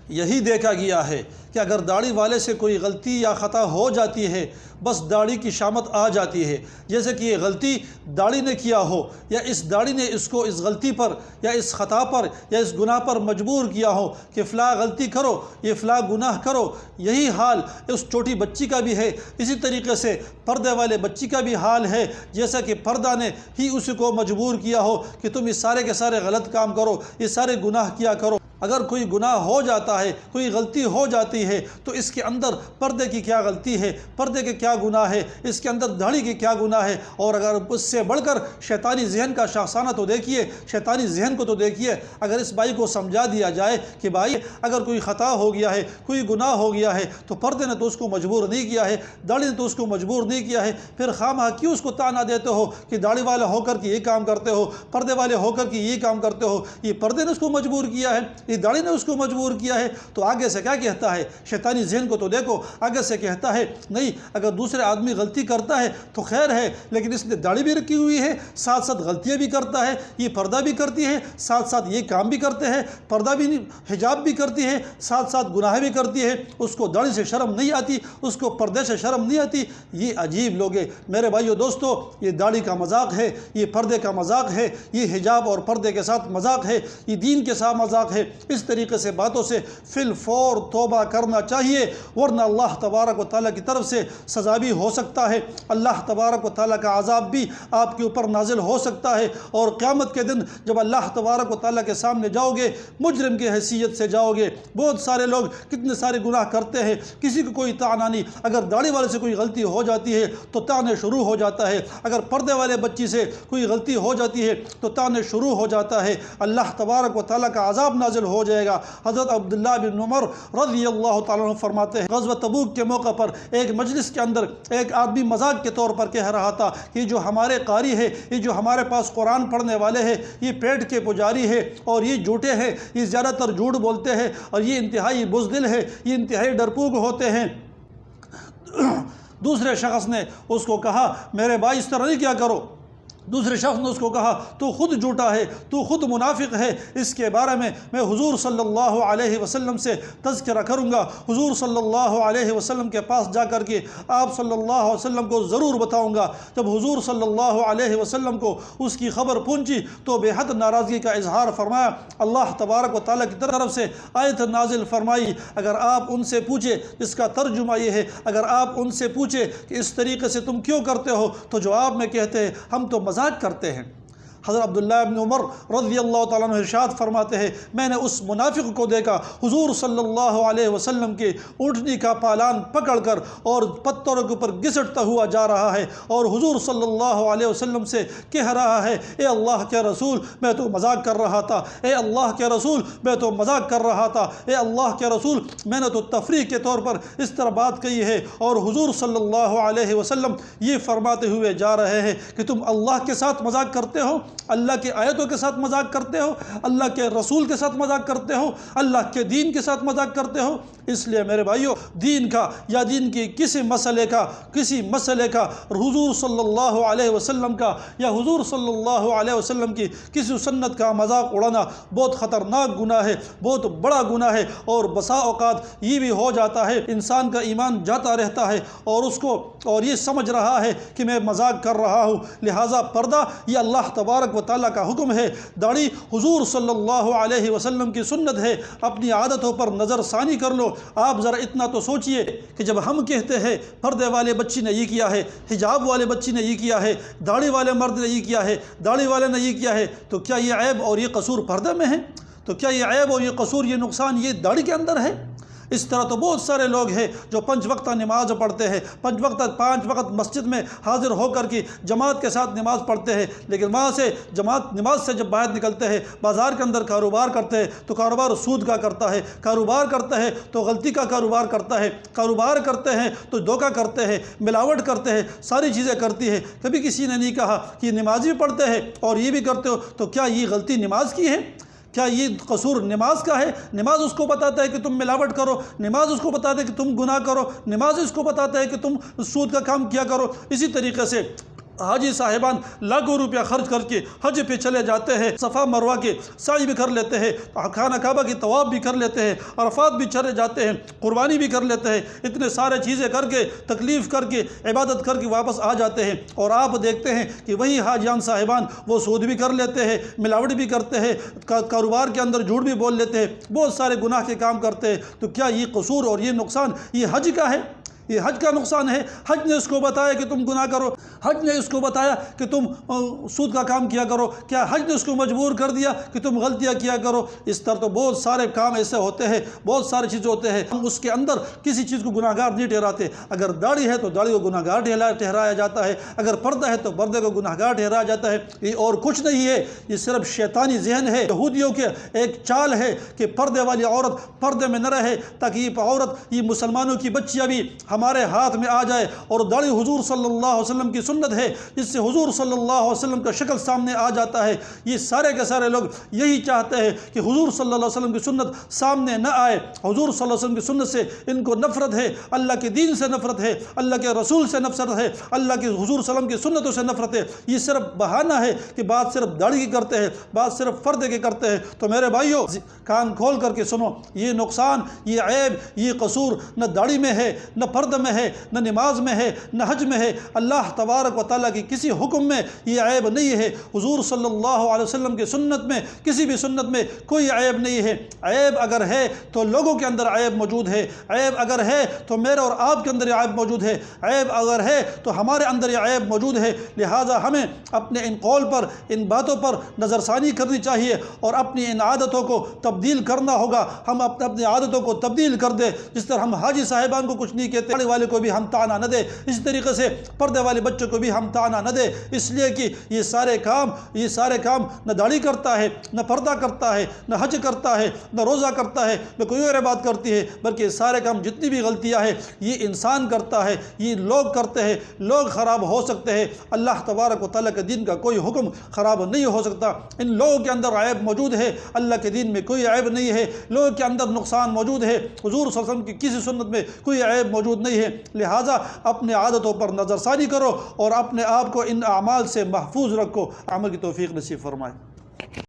یہی دیکھا گیا ہے کہ اگر داڑھی والے سے کوئی غلطی یا خطا ہو جاتی ہے بس داڑھی کی شامت آ جاتی ہے، جیسے کہ یہ غلطی داڑھی نے کیا ہو یا اس داڑھی نے اس کو اس غلطی پر یا اس خطا پر یا اس گناہ پر مجبور کیا ہو کہ فلاں غلطی کرو، یہ فلاں گناہ کرو۔ یہی حال اس چھوٹی بچی کا بھی ہے، اسی طریقے سے پردے والے بچی کا بھی حال ہے، جیسا کہ پردہ نے ہی اس کو مجبور کیا ہو کہ تم اس سارے کے سارے غلط کام کرو، یہ سارے گناہ کیا کرو۔ اگر کوئی گناہ ہو جاتا ہے، کوئی غلطی ہو جاتی ہے تو اس کے اندر پردے کی کیا غلطی ہے، پردے کے کیا گناہ ہے، اس کے اندر داڑھی کی کیا گناہ ہے، اور اگر اس سے بڑھ کر شیطانی ذہن کا شاخسانہ تو دیکھیے، شیطانی ذہن کو تو دیکھیے۔ اگر اس بھائی کو سمجھا دیا جائے کہ بھائی اگر کوئی خطا ہو گیا ہے، کوئی گناہ ہو گیا ہے تو پردے نے تو اس کو مجبور نہیں کیا ہے، داڑھی نے تو اس کو مجبور نہیں کیا ہے، پھر خواہ کیوں اس کو طعنہ دیتے ہو کہ داڑھی والے ہو کر کے یہ کام کرتے ہو، پردے والے ہو کر کے یہ کام کرتے ہو، یہ پردے نے اس کو مجبور کیا ہے، یہ داڑھی نے اس کو مجبور کیا ہے۔ تو آگے سے کیا کہتا ہے؟ شیطانی ذہن کو تو دیکھو، آگے سے کہتا ہے نہیں، اگر دوسرے آدمی غلطی کرتا ہے تو خیر ہے، لیکن اس نے داڑھی بھی رکھی ہوئی ہے، ساتھ ساتھ غلطیاں بھی کرتا ہے، یہ پردہ بھی کرتی ہے، ساتھ ساتھ یہ کام بھی کرتے ہیں، پردہ بھی حجاب بھی کرتی ہے، ساتھ ساتھ گناہ بھی کرتی ہے، اس کو داڑھی سے شرم نہیں آتی، اس کو پردے سے شرم نہیں آتی۔ یہ عجیب لوگ ہیں میرے بھائیو دوستو، یہ داڑھی کا مذاق ہے، یہ پردے کا مذاق ہے، یہ حجاب اور پردے کے ساتھ مذاق ہے، یہ دین کے ساتھ مذاق ہے۔ اس طریقے سے باتوں سے فی الفور توبہ کرنا چاہیے، ورنہ اللہ تبارک و تعالیٰ کی طرف سے سزا بھی ہو سکتا ہے، اللہ تبارک و تعالیٰ کا عذاب بھی آپ کے اوپر نازل ہو سکتا ہے، اور قیامت کے دن جب اللہ تبارک و تعالیٰ کے سامنے جاؤ گے، مجرم کی حیثیت سے جاؤ گے۔ بہت سارے لوگ کتنے سارے گناہ کرتے ہیں، کسی کو کوئی طعنہ نہیں، اگر داڑھی والے سے کوئی غلطی ہو جاتی ہے تو طعنہ شروع ہو جاتا ہے، اگر پردے والے بچی سے کوئی غلطی ہو جاتی ہے تو طعنہ شروع ہو جاتا ہے، اللہ تبارک و تعالیٰ کا عذاب نازل ہو جائے گا۔ حضرت عبداللہ بن عمر رضی اللہ تعالیٰ عنہ فرماتے ہیں، غزوہ تبوک کے موقع پر ایک مجلس کے اندر ایک آدمی مذاق کے طور پر کہہ رہا تھا کہ جو ہمارے قاری ہے، یہ جو ہمارے پاس قرآن پڑھنے والے ہیں، یہ پیٹ کے پجاری ہے اور یہ جھوٹے ہیں، یہ زیادہ تر جھوٹ بولتے ہیں اور یہ انتہائی بزدل ہے، یہ انتہائی ڈرپوک ہوتے ہیں۔ دوسرے شخص نے اس کو کہا میرے بھائی اس طرح نہیں کیا کرو۔ دوسرے شخص نے اس کو کہا تو خود جھوٹا ہے، تو خود منافق ہے، اس کے بارے میں حضور صلی اللہ علیہ وسلم سے تذکرہ کروں گا، حضور صلی اللہ علیہ وسلم کے پاس جا کر کے آپ صلی اللہ علیہ وسلم کو ضرور بتاؤں گا۔ جب حضور صلی اللہ علیہ وسلم کو اس کی خبر پہنچی تو بے حد ناراضگی کا اظہار فرمایا۔ اللہ تبارک و تعالیٰ کی طرف سے آیت نازل فرمائی، اگر آپ ان سے پوچھے، اس کا ترجمہ یہ ہے، اگر آپ ان سے پوچھے کہ اس طریقے سے تم کیوں کرتے ہو تو جواب میں کہتے ہیں ہم تو مذاق کرتے ہیں۔ حضرت عبداللہ بن عمر رضی اللہ تعالیٰ عنہ ارشاد فرماتے ہیں، میں نے اس منافق کو دیکھا حضور صلی اللہ علیہ وسلم کے اونٹنی کا پالان پکڑ کر اور پتھروں کے اوپر گھسٹتا ہوا جا رہا ہے اور حضور صلی اللہ علیہ وسلم سے کہہ رہا ہے اے اللہ کے رسول میں تو مذاق کر رہا تھا، اے اللہ کے رسول میں تو مذاق کر رہا تھا، اے اللہ کے رسول میں نے تو تفریح کے طور پر اس طرح بات کہی ہے۔ اور حضور صلی اللہ علیہ وسلم یہ فرماتے ہوئے جا رہے ہیں کہ تم اللہ کے ساتھ مذاق کرتے ہو، اللہ کے آیتوں کے ساتھ مذاق کرتے ہو، اللہ کے رسول کے ساتھ مذاق کرتے ہو، اللہ کے دین کے ساتھ مذاق کرتے ہو۔ اس لیے میرے بھائیوں، دین کا یا دین کی کسی مسئلے کا حضور صلی اللہ علیہ وسلم کا یا حضور صلی اللہ علیہ وسلم کی کسی سنت کا مذاق اڑانا بہت خطرناک گناہ ہے، بہت بڑا گناہ ہے، اور بسا اوقات یہ بھی ہو جاتا ہے انسان کا ایمان جاتا رہتا ہے اور یہ سمجھ رہا ہے کہ میں مذاق کر رہا ہوں۔ لہٰذا پردہ یہ اللہ تبارک و تعالیٰ کا حکم ہے، داڑھی حضور صلی اللہ علیہ وسلم کی سنت ہے، اپنی عادتوں پر نظر ثانی کر لو۔ آپ ذرا اتنا تو سوچئے کہ جب ہم کہتے ہیں پردے والے بچی نے یہ کیا ہے، حجاب والے بچی نے یہ کیا ہے، داڑھی والے مرد نے یہ کیا ہے، داڑھی والے نے یہ کیا ہے، تو کیا یہ عیب اور یہ قصور پردے میں ہے؟ تو کیا یہ عیب اور یہ قصور، یہ نقصان یہ داڑھی کے اندر ہے؟ اس طرح تو بہت سارے لوگ ہیں جو 5 وقتہ نماز پڑھتے ہیں، 5 وقت مسجد میں حاضر ہو کر کے جماعت کے ساتھ نماز پڑھتے ہیں، لیکن وہاں سے نماز سے جب باہر نکلتے ہیں، بازار کے اندر کاروبار کرتے ہیں تو کاروبار سود کا کرتا ہے، کاروبار کرتا ہے تو غلطی کا کاروبار کرتا ہے، کاروبار کرتے ہیں تو دھوکہ کرتے ہیں، ملاوٹ کرتے ہیں، ساری چیزیں کرتی ہے۔ کبھی کسی نے نہیں کہا کہ یہ نماز بھی پڑھتے ہیں اور یہ بھی کرتے ہو، تو کیا یہ غلطی نماز کی ہے؟ کیا یہ قصور نماز کا ہے؟ نماز اس کو بتاتا ہے کہ تم ملاوٹ کرو، نماز اس کو بتاتا ہے کہ تم گناہ کرو، نماز اس کو بتاتا ہے کہ تم سود کا کام کیا کرو۔ اسی طریقے سے حاجی صاحبان لاکھوں روپیہ خرچ کر کے حج پہ چلے جاتے ہیں، صفا مروہ کے سعی بھی کر لیتے ہیں، خانہ کعبہ کی طواف بھی کر لیتے ہیں، عرفات بھی چلے جاتے ہیں، قربانی بھی کر لیتے ہیں، اتنے سارے چیزیں کر کے تکلیف کر کے عبادت کر کے واپس آ جاتے ہیں، اور آپ دیکھتے ہیں کہ وہی حاجیان صاحبان وہ سود بھی کر لیتے ہیں، ملاوٹ بھی کرتے ہیں، کاروبار کے اندر جھوٹ بھی بول لیتے ہیں، بہت سارے گناہ کے کام کرتے ہیں۔ تو کیا یہ قصور اور یہ نقصان یہ حج کا ہے؟ یہ حج کا نقصان ہے؟ حج نے اس کو بتایا کہ تم گناہ کرو، حج نے اس کو بتایا کہ تم سود کا کام کیا کرو، کیا حج نے اس کو مجبور کر دیا کہ تم غلطیاں کیا کرو؟ اس طرح تو بہت سارے کام ایسے ہوتے ہیں، بہت سارے چیزیں ہوتے ہیں، ہم اس کے اندر کسی چیز کو گناہ گار نہیں ٹھہراتے۔ اگر داڑھی ہے تو داڑھی کو گناہ گار ٹھہرایا جاتا ہے، اگر پردہ ہے تو پردے کو گناہ گار ٹھہرایا جاتا ہے۔ یہ اور کچھ نہیں ہے، یہ صرف شیطانی ذہن ہے، یہودیوں کے ایک چال ہے کہ پردے والی عورت پردے میں نہ رہے، تاکہ یہ عورت، یہ مسلمانوں کی بچیاں بھی ہمارے ہاتھ میں آ جائے۔ اور داڑھی حضور صلی اللہ علیہ وسلم کی سنت ہے، جس سے حضور صلی اللہ علیہ وسلم کا شکل سامنے آ جاتا ہے۔ یہ سارے کے سارے لوگ یہی چاہتے ہیں کہ حضور صلی اللہ علیہ وسلم کی سنت سامنے نہ آئے۔ حضور صلی اللہ علیہ وسلم کی سنت سے ان کو نفرت ہے، اللہ کے دین سے نفرت ہے، اللہ کے رسول سے نفرت ہے، اللہ کے حضور صلی اللہ علیہ وسلم کی سنتوں سے نفرت ہے۔ یہ صرف بہانہ ہے کہ بات صرف داڑھی کی کرتے ہیں، بات صرف پردے کی کرتے ہیں۔ تو میرے بھائیوں، کان کھول کر کے سنو، یہ نقصان، یہ عیب، یہ قصور نہ داڑھی میں ہے، نہ پردے میں ہے، نہ نماز میں ہے، نہ حج میں ہے۔ اللہ تبارک و تعالیٰ کی کسی حکم میں یہ عیب نہیں ہے۔ حضور صلی اللہ علیہ وسلم کی سنت میں، کسی بھی سنت میں کوئی عیب نہیں ہے۔ عیب اگر ہے تو لوگوں کے اندر عیب موجود ہے، عیب اگر ہے تو میرے اور آپ کے اندر یہ عیب موجود ہے، عیب اگر ہے تو ہمارے اندر یہ عیب موجود ہے۔ لہٰذا ہمیں اپنے ان قول پر، ان باتوں پر نظر ثانی کرنی چاہیے اور اپنی ان عادتوں کو تبدیل کرنا ہوگا۔ ہم اپنی عادتوں کو تبدیل کر دیں، جس طرح ہم حاجی صاحبان کو کچھ نہیں کہتے، داڑھی والے کو بھی ہم طعنہ نہ دیں، اسی طریقے سے پردے والے بچوں کو بھی ہم طعنہ نہ دیں، اس لیے کہ یہ سارے کام نہ داڑھی کرتا ہے، نہ پردہ کرتا ہے، نہ حج کرتا ہے، نہ روزہ کرتا ہے، نہ کوئی اور بات کرتی ہے، بلکہ یہ سارے کام جتنی بھی غلطیاں ہیں یہ انسان کرتا ہے، یہ لوگ کرتے ہیں۔ لوگ خراب ہو سکتے ہیں، اللہ تبارک و تعالیٰ کے دین کا کوئی حکم خراب نہیں ہو سکتا۔ ان لوگوں کے اندر عیب موجود ہے، اللہ کے دین میں کوئی عیب نہیں ہے۔ لوگوں کے اندر نقصان موجود ہے، حضور صلی اللہ علیہ وسلم کی کسی سنت میں کوئی عیب موجود نہیں ہے۔ لہٰذا اپنے عادتوں پر نظر ثانی کرو اور اپنے آپ کو ان اعمال سے محفوظ رکھو۔ عمل کی توفیق نصیب فرمائے۔